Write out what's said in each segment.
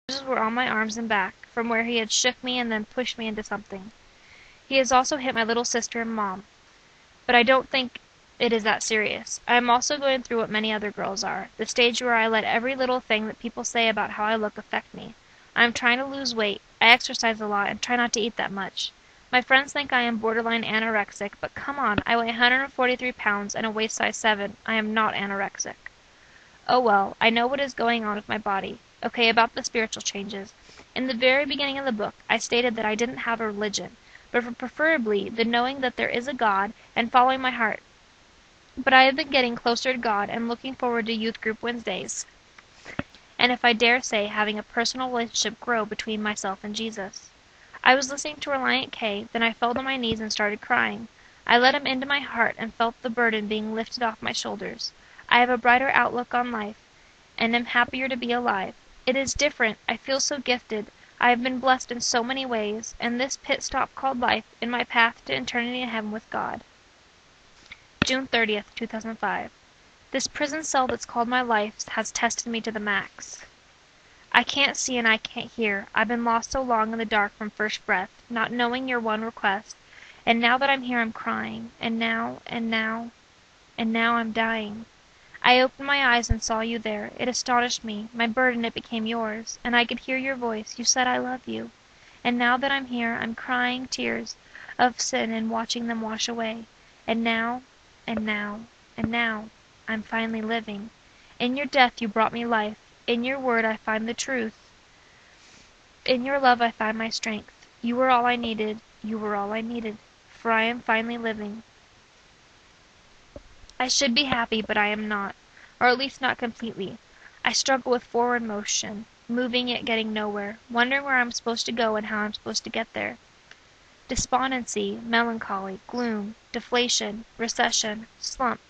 Bruises were on my arms and back, from where he had shook me and then pushed me into something. He has also hit my little sister and Mom. But I don't think it is that serious. I am also going through what many other girls are, the stage where I let every little thing that people say about how I look affect me. I am trying to lose weight. I exercise a lot and try not to eat that much. My friends think I am borderline anorexic, but come on, I weigh 143 pounds and a waist size 7. I am not anorexic. Oh well, I know what is going on with my body. Okay, about the spiritual changes. In the very beginning of the book, I stated that I didn't have a religion, but preferably the knowing that there is a God and following my heart. But I have been getting closer to God and looking forward to youth group Wednesdays, and if I dare say, having a personal relationship grow between myself and Jesus. I was listening to Reliant K, then I fell to my knees and started crying. I let him into my heart and felt the burden being lifted off my shoulders. I have a brighter outlook on life, and am happier to be alive. It is different. I feel so gifted. I have been blessed in so many ways, and this pit stop called life in my path to eternity in heaven with God. June 30th, 2005. This prison cell that's called my life has tested me to the max. I can't see and I can't hear. I've been lost so long in the dark from first breath, not knowing your one request, and now that I'm here I'm crying, and now I'm dying. I opened my eyes and saw you there. It astonished me. My burden, it became yours, and I could hear your voice. You said I love you. And now that I'm here, I'm crying tears of sin and watching them wash away. And now, I'm finally living. In your death you brought me life. In your word I find the truth. In your love I find my strength. You were all I needed. You were all I needed. For I am finally living. I should be happy, but I am not, or at least not completely. I struggle with forward motion, moving yet getting nowhere, wondering where I'm supposed to go and how I'm supposed to get there. Despondency, melancholy, gloom, deflation, recession, slump,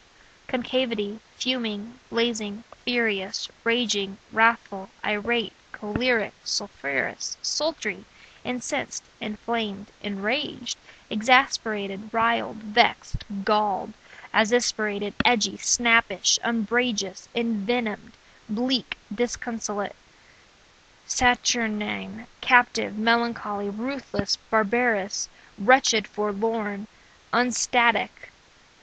concavity, fuming, blazing, furious, raging, wrathful, irate, choleric, sulphurous, sultry, incensed, inflamed, enraged, exasperated, riled, vexed, galled, exasperated, edgy, snappish, umbrageous, envenomed, bleak, disconsolate, saturnine, captive, melancholy, ruthless, barbarous, wretched, forlorn, unstatic.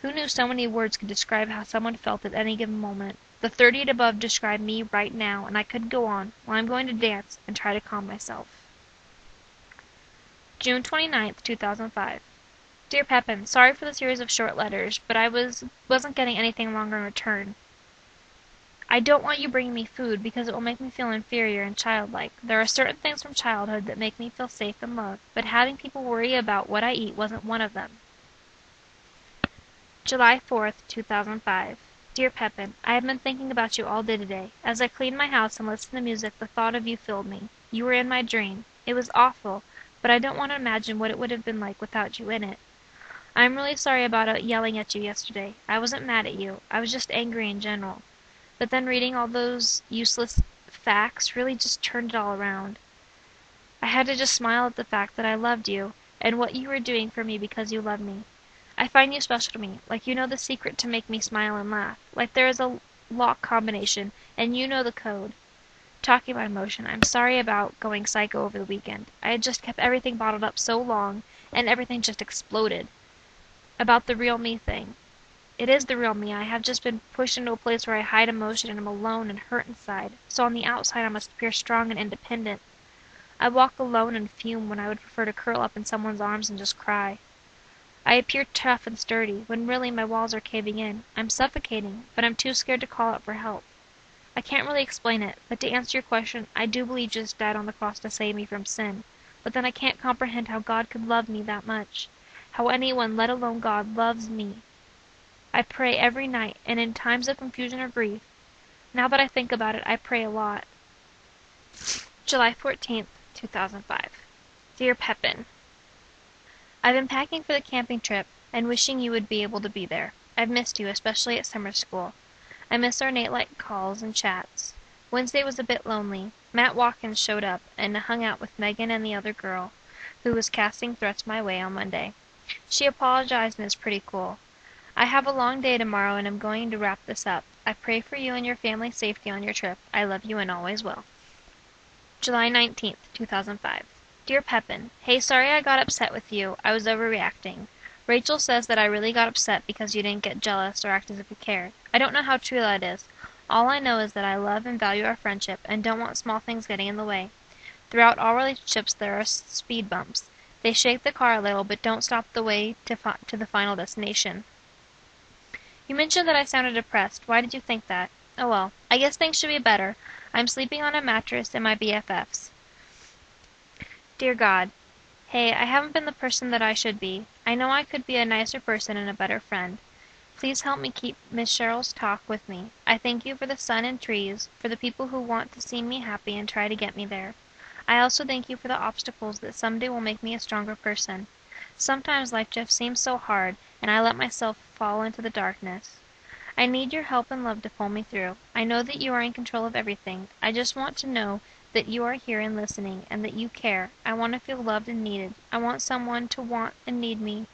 Who knew so many words could describe how someone felt at any given moment? The 30 and above describe me right now, and I could go on, while I'm going to dance and try to calm myself. June 29th, 2005. Dear Pepin, sorry for the series of short letters, but I wasn't getting anything longer in return. I don't want you bringing me food because it will make me feel inferior and childlike. There are certain things from childhood that make me feel safe and loved, but having people worry about what I eat wasn't one of them. July 4th, 2005. Dear Pepin, I have been thinking about you all day today. As I cleaned my house and listened to music, the thought of you filled me. You were in my dream. It was awful, but I don't want to imagine what it would have been like without you in it. I am really sorry about yelling at you yesterday. I wasn't mad at you. I was just angry in general. But then reading all those useless facts really just turned it all around. I had to just smile at the fact that I loved you, and what you were doing for me because you loved me. I find you special to me, like you know the secret to make me smile and laugh, like there is a lock combination, and you know the code. Talking about emotion, I'm sorry about going psycho over the weekend. I had just kept everything bottled up so long, and everything just exploded. About the real me thing. It is the real me. I have just been pushed into a place where I hide emotion and am alone and hurt inside, so on the outside I must appear strong and independent. I walk alone and fume when I would prefer to curl up in someone's arms and just cry. I appear tough and sturdy, when really my walls are caving in. I'm suffocating, but I'm too scared to call out for help. I can't really explain it, but to answer your question, I do believe Jesus died on the cross to save me from sin, but then I can't comprehend how God could love me that much, how anyone, let alone God, loves me. I pray every night, and in times of confusion or grief. Now that I think about it, I pray a lot. July 14th, 2005. Dear Pepin, I've been packing for the camping trip, and wishing you would be able to be there. I've missed you, especially at summer school. I miss our night-light calls and chats. Wednesday was a bit lonely. Matt Watkins showed up, and hung out with Megan and the other girl, who was casting threats my way on Monday. She apologized and is pretty cool. I have a long day tomorrow and am going to wrap this up. I pray for you and your family's safety on your trip. I love you and always will. July 19th, 2005. Dear Pepin, hey, sorry I got upset with you. I was overreacting. Rachel says that I really got upset because you didn't get jealous or act as if you cared. I don't know how true that is. All I know is that I love and value our friendship and don't want small things getting in the way. Throughout all relationships there are speed bumps. They shake the car a little but don't stop the way to the final destination. You mentioned that I sounded depressed. Why did you think that? Oh well, I guess things should be better. I'm sleeping on a mattress in my BFF's. Dear God, hey, I haven't been the person that I should be. I know I could be a nicer person and a better friend. Please help me keep Miss Cheryl's talk with me. I thank you for the sun and trees, for the people who want to see me happy and try to get me there. I also thank you for the obstacles that someday will make me a stronger person. Sometimes life just seems so hard, and I let myself fall into the darkness. I need your help and love to pull me through. I know that you are in control of everything. I just want to know that you are here and listening, and that you care. I want to feel loved and needed. I want someone to want and need me,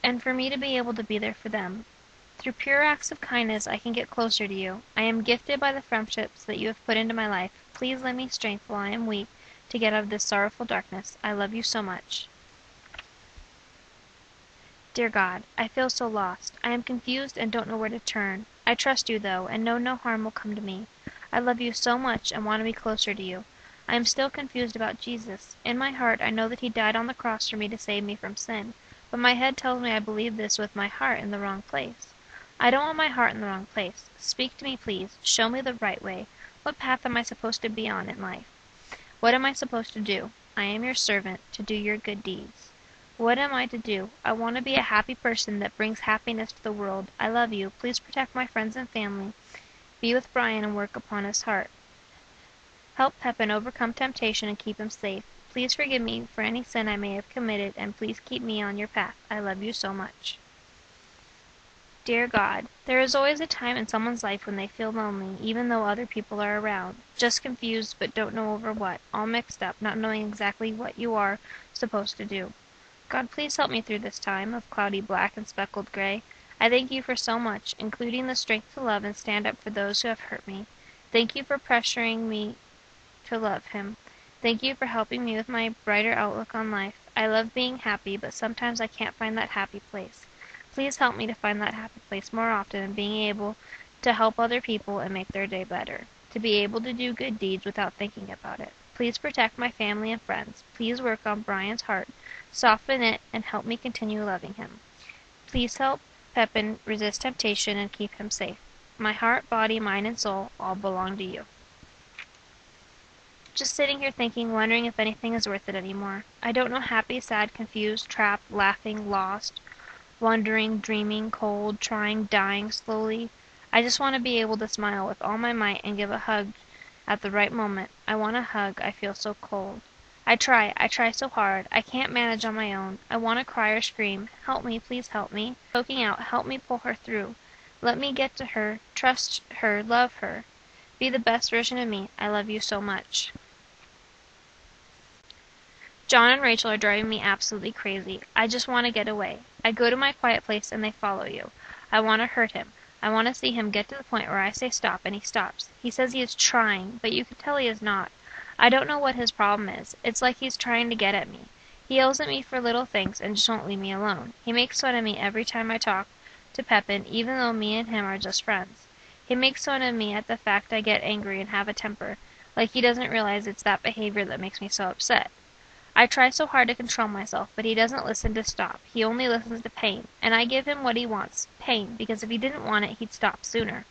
and for me to be able to be there for them. Through pure acts of kindness I can get closer to you. I am gifted by the friendships that you have put into my life. Please lend me strength while I am weak to get out of this sorrowful darkness. I love you so much. Dear God, I feel so lost. I am confused and don't know where to turn. I trust you, though, and know no harm will come to me. I love you so much and want to be closer to you. I am still confused about Jesus. In my heart I know that he died on the cross for me to save me from sin, but my head tells me I believe this with my heart in the wrong place. I don't want my heart in the wrong place. Speak to me, please. Show me the right way. What path am I supposed to be on in life? What am I supposed to do? I am your servant, to do your good deeds. What am I to do? I want to be a happy person that brings happiness to the world. I love you. Please protect my friends and family. Be with Brian and work upon his heart. Help Pepin overcome temptation and keep him safe. Please forgive me for any sin I may have committed, and please keep me on your path. I love you so much. Dear God, there is always a time in someone's life when they feel lonely, even though other people are around. Just confused, but don't know over what. All mixed up, not knowing exactly what you are supposed to do. God, please help me through this time of cloudy black and speckled gray. I thank you for so much, including the strength to love and stand up for those who have hurt me. Thank you for pressuring me to love him. Thank you for helping me with my brighter outlook on life. I love being happy, but sometimes I can't find that happy place. Please help me to find that happy place more often and being able to help other people and make their day better. To be able to do good deeds without thinking about it. Please protect my family and friends. Please work on Brian's heart. Soften it and help me continue loving him. Please help Pepin resist temptation and keep him safe. My heart, body, mind, and soul all belong to you. Just sitting here thinking, wondering if anything is worth it anymore. I don't know happy, sad, confused, trapped, laughing, lost, wondering, dreaming, cold, trying, dying slowly. I just want to be able to smile with all my might and give a hug at the right moment. I want a hug. I feel so cold. I try so hard. I can't manage on my own. I want to cry or scream. Help me, please help me. Poking out, help me pull her through. Let me get to her, trust her, love her. Be the best version of me. I love you so much. John and Rachel are driving me absolutely crazy. I just want to get away. I go to my quiet place and they follow you. I want to hurt him. I want to see him get to the point where I say stop and he stops. He says he is trying, but you can tell he is not. I don't know what his problem is. It's like he's trying to get at me. He yells at me for little things and just won't leave me alone. He makes fun of me every time I talk to Pepin, even though me and him are just friends. He makes fun of me at the fact I get angry and have a temper, like he doesn't realize it's that behavior that makes me so upset. I try so hard to control myself, but he doesn't listen to stop. He only listens to pain, and I give him what he wants, pain, because if he didn't want it, he'd stop sooner.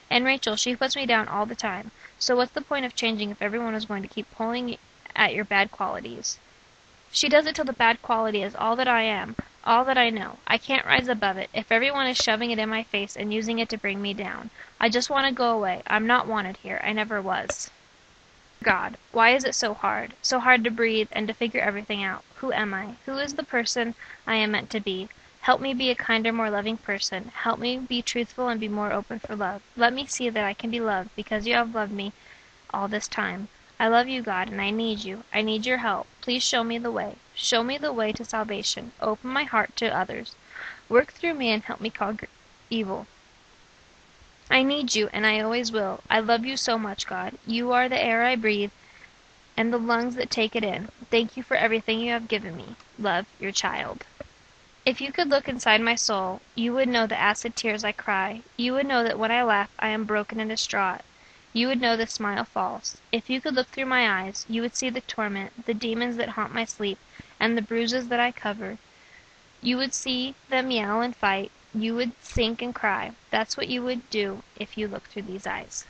And Rachel, she puts me down all the time. So what's the point of changing if everyone is going to keep pulling at your bad qualities? She does it till the bad quality is all that I am, all that I know. I can't rise above it if everyone is shoving it in my face and using it to bring me down. I just want to go away. I'm not wanted here. I never was. God, why is it so hard to breathe and to figure everything out? Who am I? Who is the person I am meant to be? Help me be a kinder, more loving person. Help me be truthful and be more open for love. Let me see that I can be loved because you have loved me all this time. I love you, God, and I need you. I need your help. Please show me the way. Show me the way to salvation. Open my heart to others. Work through me and help me conquer evil. I need you, and I always will. I love you so much, God. You are the air I breathe, and the lungs that take it in. Thank you for everything you have given me. Love, your child. If you could look inside my soul, you would know the acid tears I cry. You would know that when I laugh I am broken and distraught. You would know the smile false. If you could look through my eyes, you would see the torment, the demons that haunt my sleep, and the bruises that I cover. You would see them yell and fight. You would sink and cry. That's what you would do if you looked through these eyes.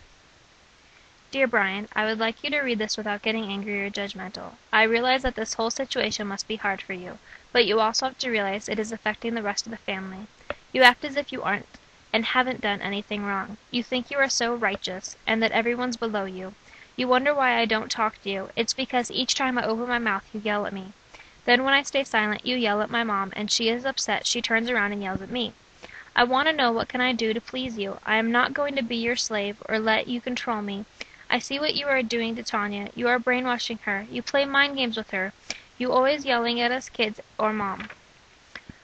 Dear Brian, I would like you to read this without getting angry or judgmental. I realize that this whole situation must be hard for you, but you also have to realize it is affecting the rest of the family. You act as if you aren't and haven't done anything wrong. You think you are so righteous and that everyone's below you. You wonder why I don't talk to you. It's because each time I open my mouth you yell at me. Then when I stay silent you yell at my mom, and she is upset. She turns around and yells at me. I want to know what can I do to please you. I am not going to be your slave or let you control me. I see what you are doing to Tanya. You are brainwashing her. You play mind games with her. You always yelling at us kids or mom.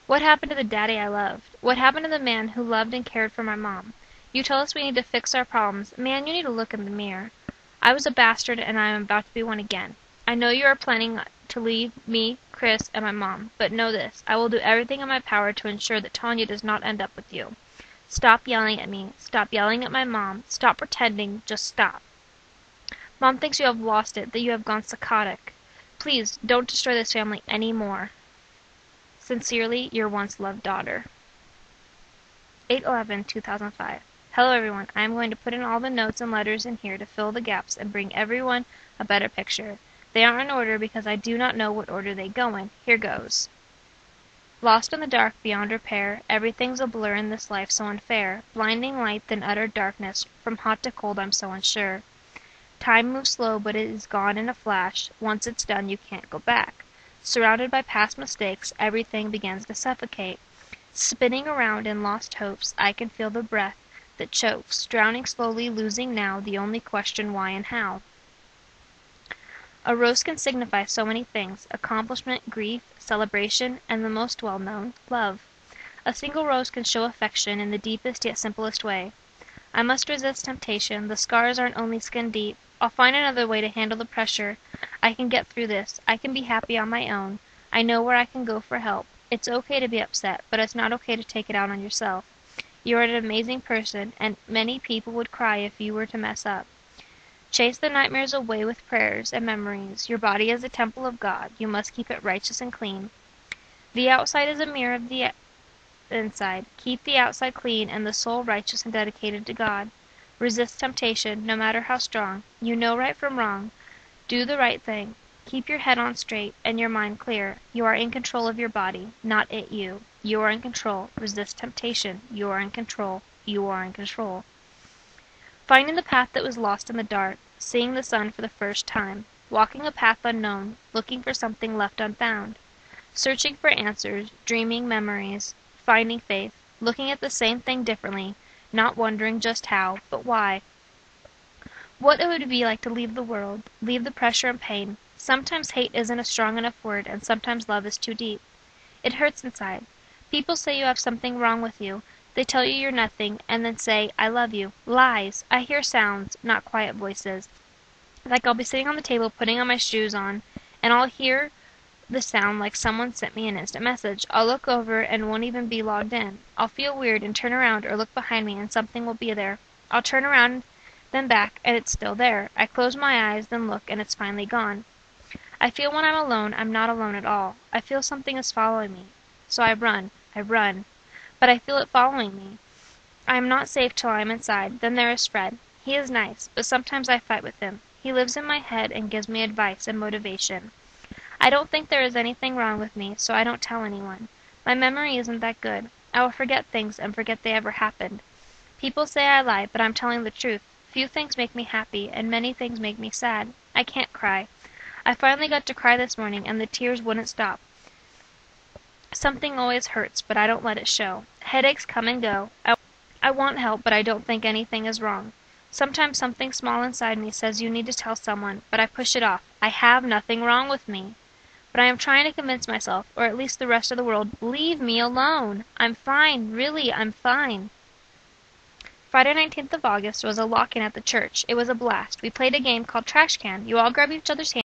What happened to the daddy I loved? What happened to the man who loved and cared for my mom? You tell us we need to fix our problems. Man, you need to look in the mirror. I was a bastard and I am about to be one again. I know you are planning to leave me, Chris, and my mom, but know this. I will do everything in my power to ensure that Tanya does not end up with you. Stop yelling at me. Stop yelling at my mom. Stop pretending. Just stop. Mom thinks you have lost it, that you have gone psychotic. Please, don't destroy this family any more. Sincerely, your once loved daughter. 8/11/2005. Hello everyone. I am going to put in all the notes and letters in here to fill the gaps and bring everyone a better picture. They aren't in order because I do not know what order they go in. Here goes. Lost in the dark beyond repair, everything's a blur in this life so unfair. Blinding light, then utter darkness. From hot to cold I'm so unsure. Time moves slow, but it is gone in a flash. Once it's done, you can't go back. Surrounded by past mistakes, everything begins to suffocate. Spinning around in lost hopes, I can feel the breath that chokes, drowning slowly, losing now the only question why and how. A rose can signify so many things: accomplishment, grief, celebration, and the most well-known, love. A single rose can show affection in the deepest yet simplest way. I must resist temptation. The scars aren't only skin deep. I'll find another way to handle the pressure. I can get through this. I can be happy on my own. I know where I can go for help. It's okay to be upset, but it's not okay to take it out on yourself. You are an amazing person, and many people would cry if you were to mess up. Chase the nightmares away with prayers and memories. Your body is a temple of God. You must keep it righteous and clean. The outside is a mirror of the inside. Keep the outside clean and the soul righteous and dedicated to God. Resist temptation, no matter how strong. You know right from wrong. Do the right thing. Keep your head on straight and your mind clear. You are in control of your body, not it you. You are in control. Resist temptation. You are in control. You are in control. Finding the path that was lost in the dark. Seeing the sun for the first time. Walking a path unknown. Looking for something left unfound. Searching for answers. Dreaming memories. Finding faith. Looking at the same thing differently. Not wondering just how, but why. What it would be like to leave the world, leave the pressure and pain. Sometimes hate isn't a strong enough word, and sometimes love is too deep. It hurts inside. People say you have something wrong with you. They tell you you're nothing, and then say, I love you. Lies. I hear sounds, not quiet voices. Like I'll be sitting on the table putting on my shoes on, and I'll hear the sound like someone sent me an instant message. I'll look over and won't even be logged in. I'll feel weird and turn around or look behind me and something will be there. I'll turn around, then back, and it's still there. I close my eyes, then look, and it's finally gone. I feel when I'm alone, I'm not alone at all. I feel something is following me. So I run. But I feel it following me. I am not safe till I am inside. Then there is Fred. He is nice, but sometimes I fight with him. He lives in my head and gives me advice and motivation. I don't think there is anything wrong with me, so I don't tell anyone. My memory isn't that good. I will forget things and forget they ever happened. People say I lie, but I'm telling the truth. Few things make me happy, and many things make me sad. I can't cry. I finally got to cry this morning, and the tears wouldn't stop. Something always hurts, but I don't let it show. Headaches come and go. I want help, but I don't think anything is wrong. Sometimes something small inside me says you need to tell someone, but I push it off. I have nothing wrong with me. But I am trying to convince myself, or at least the rest of the world, leave me alone. I'm fine, really, I'm fine. Friday 19th of August was a lock-in at the church. It was a blast. We played a game called Trash Can. You all grab each other's hands